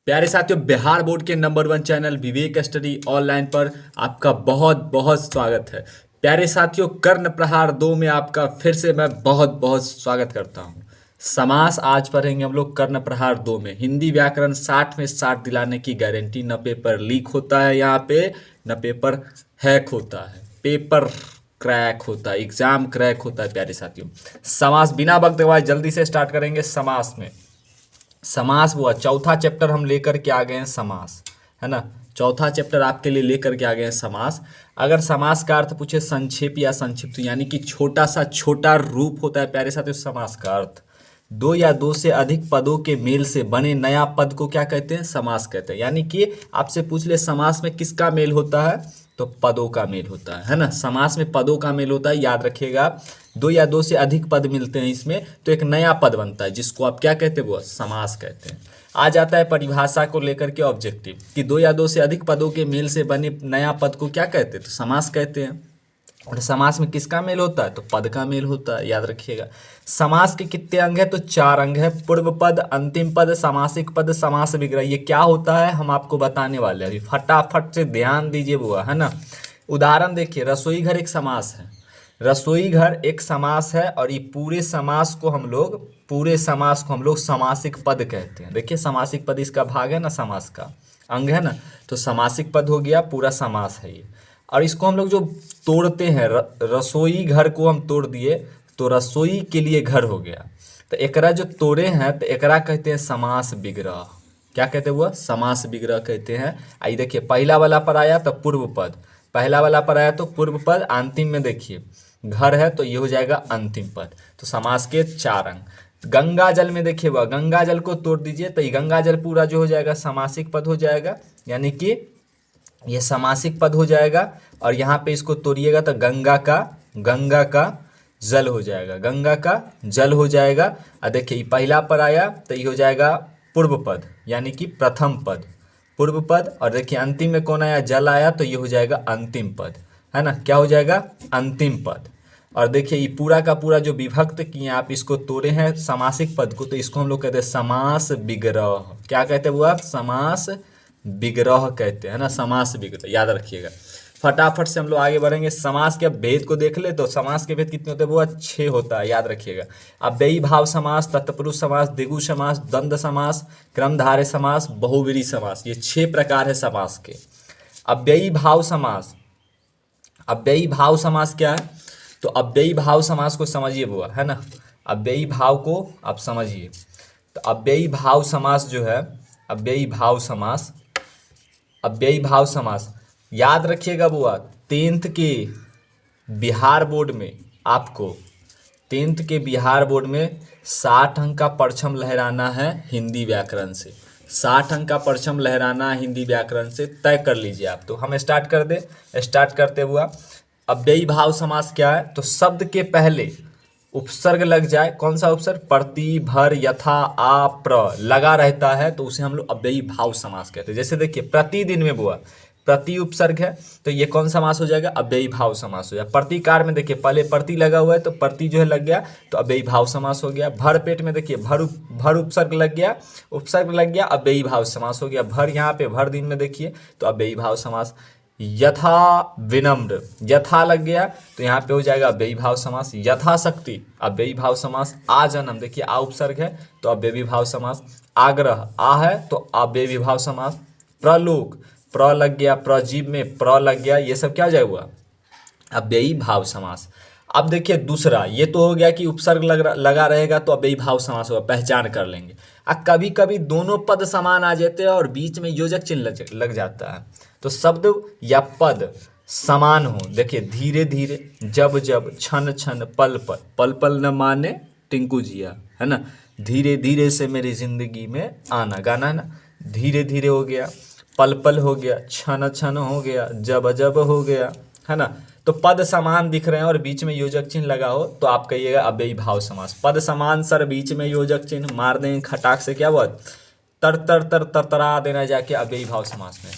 प्यारे साथियों, बिहार बोर्ड के नंबर 1 चैनल विवेक स्टडी ऑनलाइन पर आपका बहुत बहुत स्वागत है। प्यारे साथियों, कर्ण प्रहार 2 में आपका फिर से मैं बहुत बहुत स्वागत करता हूं। समास आज पढ़ेंगे हम लोग कर्ण प्रहार 2 में। हिंदी व्याकरण 60 में 60 दिलाने की गारंटी। न पेपर लीक होता है यहाँ पे, न पेपर हैक होता है, पेपर क्रैक होता है, एग्जाम क्रैक होता है। प्यारे साथियों, समास बिना वक्त गवाए जल्दी से स्टार्ट करेंगे। समास में समास वो चौथा चैप्टर हम लेकर के आ गए हैं, समास, है ना। चौथा चैप्टर आपके लिए लेकर के आ गए हैं, समास। अगर समास का अर्थ पूछे संक्षेप या संक्षिप्त, यानी कि छोटा सा छोटा रूप होता है प्यारे साथियों समास का अर्थ। दो या दो से अधिक पदों के मेल से बने नया पद को क्या कहते हैं? समास कहते हैं। यानी कि आपसे पूछ ले समास में किसका मेल होता है, तो पदों का मेल होता है ना। समास में पदों का मेल होता है, याद रखिएगा। दो या दो से अधिक पद मिलते हैं इसमें, तो एक नया पद बनता है, जिसको आप क्या कहते हैं? वो समास कहते हैं। आ जाता है परिभाषा को लेकर के ऑब्जेक्टिव, कि दो या दो से अधिक पदों के मेल से बने नया पद को क्या कहते हैं? तो समास कहते हैं। और समास में किसका मेल होता है? तो पद का मेल होता है, याद रखिएगा। समास के कितने अंग है? तो 4 अंग है। पूर्व पद, अंतिम पद, समासिक पद, समास विग्रह। ये क्या होता है हम आपको बताने वाले हैं अभी, फटाफट से ध्यान दीजिए बुआ, है ना। उदाहरण देखिए, रसोई घर एक समास है। रसोई घर एक समास है, और ये पूरे समास को हम लोग समासिक पद कहते हैं। देखिए, समासिक पद इसका भाग है ना, समास का अंग है ना, तो समासिक पद हो गया, पूरा समास है ये। और इसको हम लोग जो तोड़ते हैं, रसोई घर को हम तोड़ दिए तो रसोई के लिए घर हो गया। तो एकरा जो तोड़े हैं तो एकरा कहते हैं समास विग्रह। क्या कहते हैं? वो समास विग्रह कहते हैं। आई देखिए, पहला वाला पर आया तो पूर्व पद, पहला वाला पर आया तो पूर्व पद, अंतिम में देखिए घर है तो ये हो जाएगा अंतिम पद। तो समास के 4 अंग। गंगा जल में देखिए, वह गंगा जल को तोड़ दीजिए तो ये गंगा जल पूरा जो हो जाएगा समासिक पद हो जाएगा, यानी कि ये समासिक पद हो जाएगा। और यहाँ पे इसको तोड़िएगा तो गंगा का जल हो जाएगा, गंगा का जल हो जाएगा। और देखिए, पहला पर आया तो ये हो जाएगा पूर्व पद, यानी कि प्रथम पद, पूर्व पद। और देखिए अंतिम में कौन आया? जल आया, तो ये हो जाएगा अंतिम पद, है ना। क्या हो जाएगा? अंतिम पद। और देखिए, ये पूरा का पूरा जो विभक्त किए आप, इसको तोड़े हैं समासिक पद को, तो इसको हम लोग कहते हैं समास विग्रह। क्या कहते हैं वो आप? समास विग्रह कहते हैं ना, समास विग्रह, याद रखिएगा। फटाफट से हम लोग आगे बढ़ेंगे। समास के भेद को देख ले तो समास के भेद कितने होते हैं? वो 6 होता है, याद रखिएगा। अव्ययी भाव समास, तत्पुरुष समास, द्विगु समास, द्वंद्व समास, क्रमधारय समास, बहुव्रीहि समास। ये 6 प्रकार है समास के। अव्ययी भाव समास, अव्ययी भाव समास क्या है? तो अव्ययी भाव समास को समझिए बुआ, है ना। अव्ययी भाव को आप समझिए। तो अव्ययी भाव समास जो है, अव्ययी भाव समास, अव्ययी भाव समास याद रखिएगा बुआ। 10th के बिहार बोर्ड में आपको 10th के बिहार बोर्ड में 60 अंक का परचम लहराना है हिंदी व्याकरण से। 60 अंक का परचम लहराना है हिंदी व्याकरण से, तय कर लीजिए आप। तो हम स्टार्ट कर दे। स्टार्ट करते हुआ, अव्ययी भाव समास क्या है? तो शब्द के पहले उपसर्ग लग जाए। कौन सा उपसर्ग? प्रति, भर, यथा, आ, प्र लगा रहता है, तो उसे हम लोग अव्ययी भाव समास कहते हैं। जैसे देखिए, प्रतिदिन में बुआ प्रति उपसर्ग है, तो ये कौन समास हो जाएगा? अव्ययी भाव समास हो जाएगा। प्रतिकार में देखिए, पहले प्रति लगा हुआ है तो प्रति जो है लग गया, तो अव्ययी भाव समास हो गया। भर पेट में देखिए, भर उपसर्ग लग गया, उपसर्ग लग गया, अव्ययी भाव समास हो गया। भर यहाँ पे भर दिन में देखिए, तो अव्ययी भाव समास। यथा विनम्र, यथा लग गया तो यहाँ पे हो जाएगा अव्ययी भाव समास। यथाशक्ति अव्ययी भाव समास। आ जन्म देखिए, आ उपसर्ग है तो अव्ययी भाव समास। आग्रह, आ है तो अव्ययी भाव समास। प्रलोक, प्र लग गया, प्रजीव में प्र लग गया, ये सब क्या हो जाएगा? अव्ययी भाव समास। अब देखिए दूसरा, ये तो हो गया कि उपसर्ग लगा रहेगा तो अव्ययी भाव समास होगा, पहचान कर लेंगे। अब कभी कभी दोनों पद समान आ जाते हैं और बीच में योजक चिन्ह लग जाता है, तो शब्द या पद समान हो। देखिए, धीरे धीरे, जब जब, छन छन, पल पल, पल पल न माने टिंकू जिया, है ना। धीरे धीरे से मेरी जिंदगी में आना, गाना है ना। धीरे धीरे हो गया, पल पल हो गया, छन छन हो गया, जब जब हो गया, है ना। तो पद समान दिख रहे हैं और बीच में योजक चिन्ह लगा हो तो आप कहिएगा अव्ययी भाव समास। पद समान सर, बीच में योजक चिन्ह मार देंगे खटाक से, क्या बात, तर तर तर तर तरा देना जाके अव्ययी भाव समास में।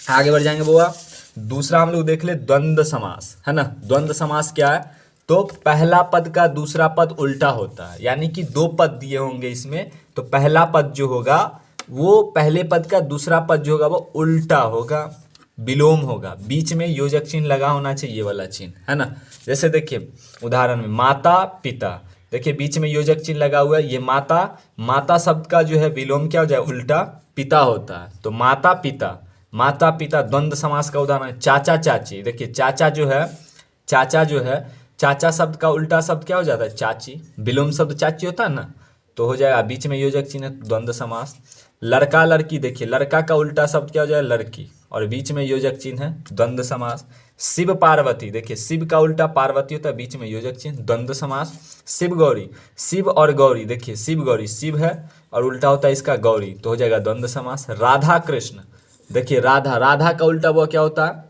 आगे बढ़ जाएंगे बुआ। दूसरा हम लोग देख ले द्वंद्व समास, है ना। द्वंद्व समास क्या है? तो पहला पद का दूसरा पद उल्टा होता है, यानी कि 2 पद दिए होंगे इसमें, तो पहला पद जो होगा वो पहले पद का दूसरा पद जो होगा वो उल्टा होगा, विलोम होगा, बीच में योजक चिन्ह लगा होना चाहिए, ये वाला चिन्ह, है ना। जैसे देखिए उदाहरण में माता पिता, देखिए बीच में योजक चिन्ह लगा हुआ है, ये माता, माता शब्द का जो है विलोम क्या हो जाए, उल्टा पिता होता है, तो माता पिता, माता पिता द्वंद्व समास का उदाहरण है। चाचा चाची, देखिए चाचा जो है, चाचा जो है, चाचा शब्द का उल्टा शब्द क्या हो जाता है, चाची, विलोम शब्द चाची होता है ना, तो हो जाएगा बीच में योजक चिन्ह द्वंद्व समास। लड़का लड़की, देखिए लड़का का उल्टा शब्द क्या हो जाएगा, लड़की, और बीच में योजक चिन्ह है द्वंद्व समास। शिव पार्वती, देखिए शिव का उल्टा पार्वती होता है, बीच में योजक चिन्ह द्वंद्व समास। शिव गौरी, शिव और गौरी, देखिए शिव गौरी, शिव है और उल्टा होता है इसका गौरी, तो हो जाएगा द्वंद्व समास। राधा कृष्ण, देखिए राधा, राधा का उल्टा वो क्या होता है,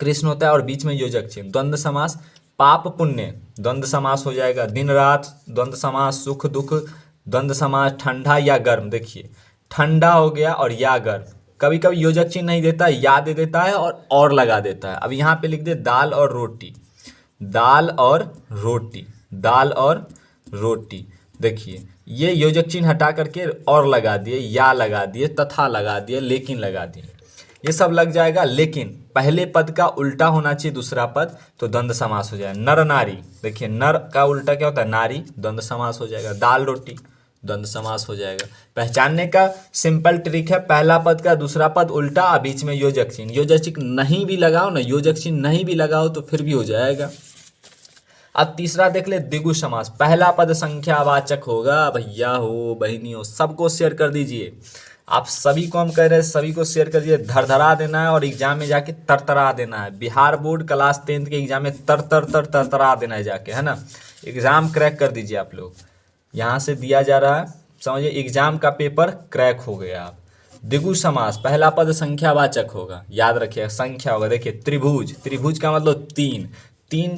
कृष्ण होता है और बीच में योजक चिन्ह द्वंद्व समास। पाप पुण्य द्वंद्व समास हो जाएगा। दिन रात द्वंद्व समास। सुख दुख द्वंद्व समास। ठंडा या गर्म, देखिए ठंडा हो गया और या गर्म, कभी कभी योजक चिन्ह नहीं देता है, या दे देता है और लगा देता है। अब यहाँ पे लिख दे दाल और रोटी, दाल और रोटी, दाल और रोटी, देखिए ये योजक चिन्ह हटा करके और लगा दिए, या लगा दिए, तथा लगा दिए, लेकिन लगा दिए, ये सब लग जाएगा। लेकिन पहले पद का उल्टा होना चाहिए दूसरा पद, तो द्वंद्व समास हो जाएगा। नर नारी, देखिए नर का उल्टा क्या होता है, नारी, द्वंद्व समास हो जाएगा। दाल रोटी द्वंद्व समास हो जाएगा। पहचानने का सिंपल ट्रिक है, पहला पद का दूसरा पद उल्टा, बीच में योजक चिन्ह, योजक चिन्ह नहीं भी लगाओ ना, योजक चिन्ह नहीं भी लगाओ तो फिर भी हो जाएगा। अब तीसरा देख ले, द्विगु समास। पहला पद संख्यावाचक होगा, भैया हो बहनी हो सबको शेयर कर दीजिए, आप सभी को हम कह रहे हैं, सभी को शेयर कर दीजिए, धरधरा देना है और एग्जाम में जाके तरतरा देना है। बिहार बोर्ड क्लास 10th के एग्जाम में तरतरा देना है जाके, है ना, एग्जाम क्रैक कर दीजिए आप लोग। यहाँ से दिया जा रहा है, समझिए एग्जाम का पेपर क्रैक हो गया आप। द्विगु समास, पहला पद संख्यावाचक होगा, याद रखिएगा संख्या होगा। देखिए त्रिभुज, त्रिभुज का मतलब तीन, तीन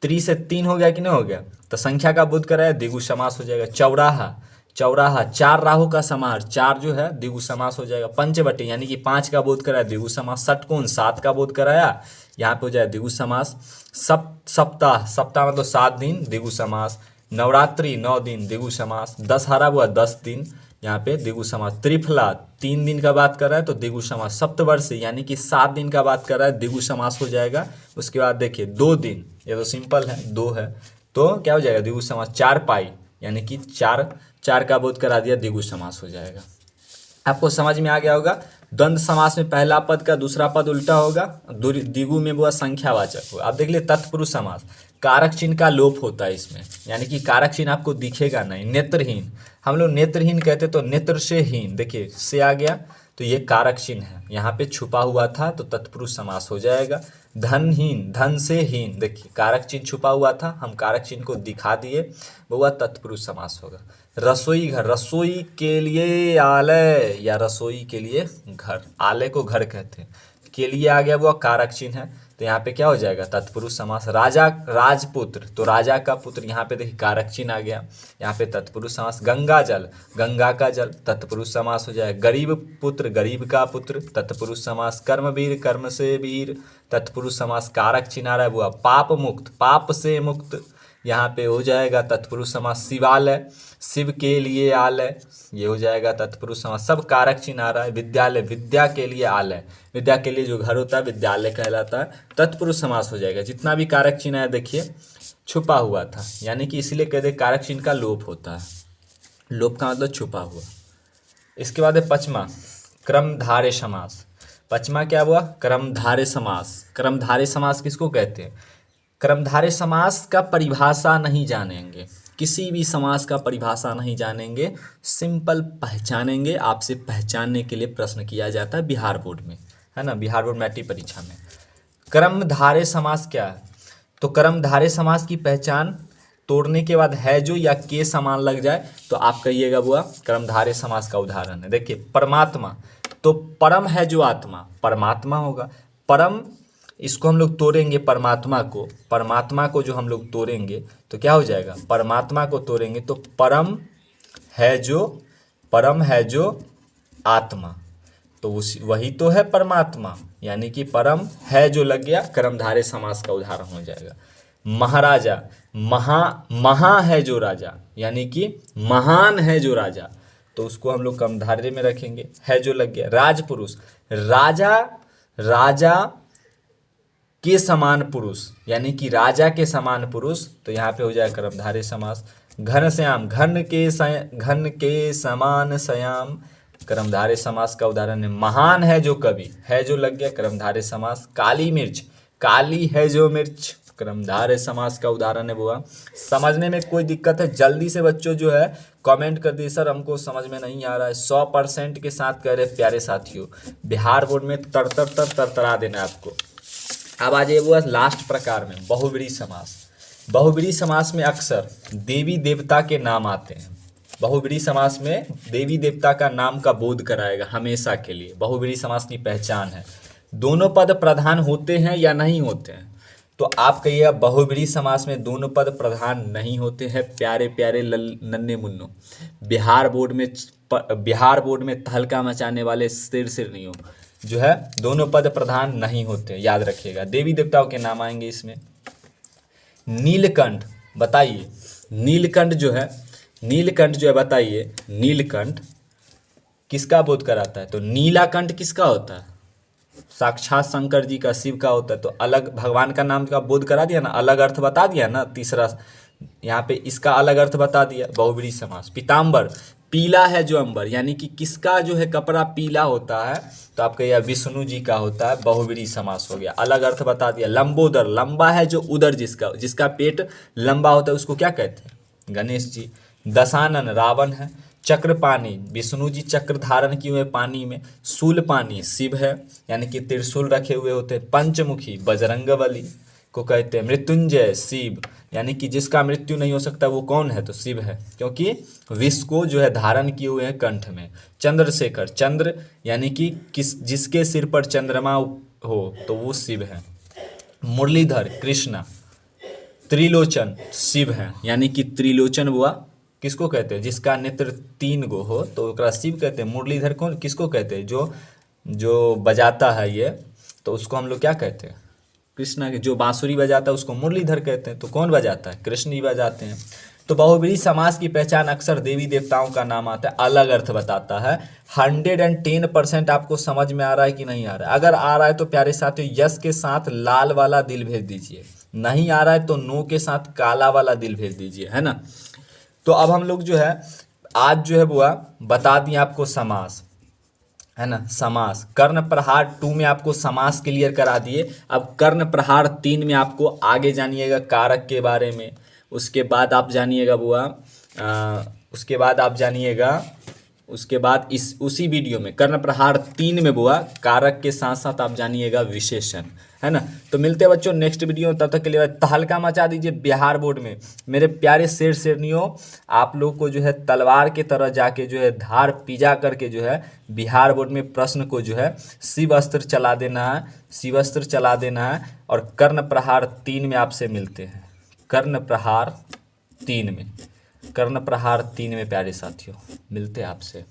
त्रि से तीन हो गया कि नहीं हो गया, तो संख्या का बोध कराया, द्विगु समास हो जाएगा। चौराहा, चौराहा, चार राहु का समाहार, चार जो है द्विगु समास हो जाएगा। पंचवटी यानी कि पांच का बोध कराया, द्विगु समास। षटकोण, सात का बोध कराया, यहाँ पे हो जाए द्विगु समास। सप्ताह, सप्ताह मतलब 7 दिन, द्विगु समास। नवरात्रि 9 दिन, द्विगु समास। दशहरा हुआ 10 दिन, यहाँ पे द्विगु समास। त्रिफला 3 दिन का बात कर रहा है तो द्विगु समास। सप्तवर्ष यानी कि 7 दिन का बात कर रहा है, द्विगु समास हो जाएगा। उसके बाद देखिए 2 दिन, ये तो सिंपल है, 2 है तो क्या हो जाएगा, द्विगु समास। चार पाई यानी कि चार का बोध करा दिया, द्विगु समास हो जाएगा। आपको समझ में आ गया होगा। द्वंद्व समास में पहला पद का दूसरा पद उल्टा होगा, द्विगु में वो संख्यावाचक होगा। आप देख लिए तत्पुरुष समास, कारक चिन्ह का लोप होता है इसमें, यानी कि कारक चिन्ह आपको दिखेगा नहीं। नेत्रहीन, हम लोग नेत्रहीन कहते तो नेत्र से हीन, देखिए से आ गया तो ये कारक चिन्ह है, यहाँ पे छुपा हुआ था तो तत्पुरुष समास हो जाएगा। धनहीन, धन से हीन, देखिए कारक चिन्ह छुपा हुआ था, हम कारक चिन्ह को दिखा दिए, वो तत्पुरुष समास होगा। रसोई घर, रसोई के लिए आलय या रसोई के लिए घर, आलय को घर कहते हैं, के लिए आ गया वो कारक चिन्ह है तो यहाँ पे क्या हो जाएगा, तत्पुरुष समास। राजा, राजपुत्र, तो राजा का पुत्र, यहाँ पे देखिए कारक चिन्ह आ गया, यहाँ पे तत्पुरुष समास। गंगा जल, गंगा का जल, तत्पुरुष समास हो जाएगा। गरीब पुत्र, गरीब का पुत्र, तत्पुरुष समास। कर्मवीर, कर्म से वीर, तत्पुरुष समास। कारक चिन्ह आ रहा है वो। पाप मुक्त, पाप से मुक्त, यहाँ पे हो जाएगा तत्पुरुष समास। शिवालय, शिव के लिए आलय, ये हो जाएगा तत्पुरुष समास। सब कारक चिन्ह आ रहा है। विद्यालय, विद्या के लिए आलय, विद्या के लिए जो घर होता है विद्यालय कहलाता है, तत्पुरुष समास हो जाएगा। जितना भी कारक चिन्ह है देखिए छुपा हुआ था, यानी कि इसलिए कहते कारक चिन्ह का लोप होता है, लोप का मतलब छुपा हुआ। इसके बाद है पचमा, क्रमधारय समास। पचमा क्या हुआ, क्रमधारय समास। क्रमधारय समास किसको कहते हैं, क्रमधारय समास का परिभाषा नहीं जानेंगे, किसी भी समास का परिभाषा नहीं जानेंगे, सिंपल पहचानेंगे। आपसे पहचानने के लिए प्रश्न किया जाता है बिहार बोर्ड में, है ना, बिहार बोर्ड मैट्रिक परीक्षा में। क्रमधारय समास क्या है, तो क्रमधारय समास की पहचान तोड़ने के बाद है जो या के समान लग जाए तो आप कहिएगा वो क्रमधारय समास का उदाहरण है। देखिए परमात्मा, तो परम है जो आत्मा, परमात्मा होगा। परम, इसको हम लोग तोड़ेंगे, परमात्मा को जो हम लोग तोड़ेंगे तो क्या हो जाएगा, परमात्मा को तोड़ेंगे तो परम है जो आत्मा, तो वही तो है परमात्मा, यानी कि परम है जो लग गया, कर्मधारय समास का उदाहरण हो जाएगा। महाराजा, महा है जो राजा, यानी कि महान है जो राजा, तो उसको हम लोग कर्मधारय में रखेंगे, है जो लग गया। राजपुरुष, राजा, राजा के समान पुरुष, यानी कि राजा के समान पुरुष, तो यहाँ पे हो जाएगा कर्मधारय समास। घनश्याम, घन के समान श्याम, कर्मधारय समास का उदाहरण है। महान है जो कवि, है जो लग गया कर्मधारय समास। काली मिर्च, काली है जो मिर्च, कर्मधारय समास का उदाहरण है बुआ। समझने में कोई दिक्कत है जल्दी से बच्चों जो है कमेंट कर दिए, सर हमको समझ में नहीं आ रहा है। 100% के साथ कह रहे प्यारे साथियों, बिहार बोर्ड में तरतरा देना है आपको। अब आ जाइए बुआ लास्ट प्रकार में, बहुव्रीहि समास। बहुव्रीहि समास में अक्सर देवी देवता के नाम आते हैं। बहुव्रीहि समास में देवी देवता का नाम का बोध कराएगा हमेशा के लिए, बहुव्रीहि समास की पहचान है। दोनों पद प्रधान होते हैं या नहीं होते हैं, तो आप कहिएगा बहुव्रीहि समास में दोनों पद प्रधान नहीं होते हैं। प्यारे प्यारे नन्हे मुन्नो, बिहार बोर्ड में तहलका मचाने वाले सिरनियों जो है दोनों पद प्रधान नहीं होते, याद रखिएगा। देवी देवताओं के नाम आएंगे इसमें। नीलकंठ, बताइए नीलकंठ जो है बताइए नीलकंठ किसका बोध कराता है, तो नीलाकंठ किसका होता है, साक्षात शंकर जी का, शिव का होता है। तो अलग भगवान का नाम का बोध करा दिया ना, अलग अर्थ बता दिया ना। तीसरा यहाँ पे इसका अलग अर्थ बता दिया, बहुव्रीहि समास। पीताम्बर, पीला है जो अंबर, यानी कि किसका जो है कपड़ा पीला होता है, तो आपका यह विष्णु जी का होता है, बहुव्रीहि समास हो गया, अलग अर्थ बता दिया। लंबोदर, लंबा है जो उदर जिसका पेट लंबा होता है उसको क्या कहते हैं, गणेश जी। दशानन, रावण है। चक्रपाणी, विष्णु जी चक्र धारण किए हुए पानी में। शूलपाणी, शिव है, यानी कि त्रिशूल रखे हुए होते हैं। पंचमुखी, बजरंगबली को कहते हैं। मृत्युंजय, शिव, यानी कि जिसका मृत्यु नहीं हो सकता वो कौन है, तो शिव है, क्योंकि विष को जो है धारण किए हुए हैं कंठ में। चंद्रशेखर, चंद्र यानी कि जिसके सिर पर चंद्रमा हो तो वो शिव है। मुरलीधर, कृष्णा। त्रिलोचन, शिव है, यानी कि त्रिलोचन हुआ किसको कहते हैं, जिसका नेत्र 3 गो हो तो ओकरा शिव कहते हैं। मुरलीधर कौन किसको कहते हैं, जो बजाता है ये, तो उसको हम लोग क्या कहते हैं, कृष्णा के। जो बांसुरी बजाता है उसको मुरलीधर कहते हैं, तो कौन बजाता है, कृष्ण ही बजाते हैं। तो बहुव्रीहि समास की पहचान अक्सर देवी देवताओं का नाम आता है, अलग अर्थ बताता है। 110% आपको समझ में आ रहा है कि नहीं आ रहा है। अगर आ रहा है तो प्यारे साथियों यस के साथ लाल वाला दिल भेज दीजिए, नहीं आ रहा है तो नो के साथ काला वाला दिल भेज दीजिए, है ना। तो अब हम लोग जो है आज जो है बुआ बता दिए आपको समास, है ना। समास कर्ण प्रहार 2 में आपको समास क्लियर करा दिए। अब कर्ण प्रहार 3 में आपको आगे जानिएगा कारक के बारे में। उसके बाद आप जानिएगा बुआ उसके बाद उसी वीडियो में कर्ण प्रहार 3 में बुआ कारक के साथ साथ आप जानिएगा विशेषण, है ना। तो मिलते हैं बच्चों नेक्स्ट वीडियो में, तब तक के लिए तहलका मचा दीजिए बिहार बोर्ड में। मेरे प्यारे शेरनियों, आप लोग को जो है तलवार के तरह जाके जो है धार पिजा करके जो है बिहार बोर्ड में प्रश्न को जो है शिवअस्त्र चला देना है। और कर्ण प्रहार 3 में आपसे मिलते हैं, कर्ण प्रहार 3 में प्यारे साथियों मिलते हैं आपसे।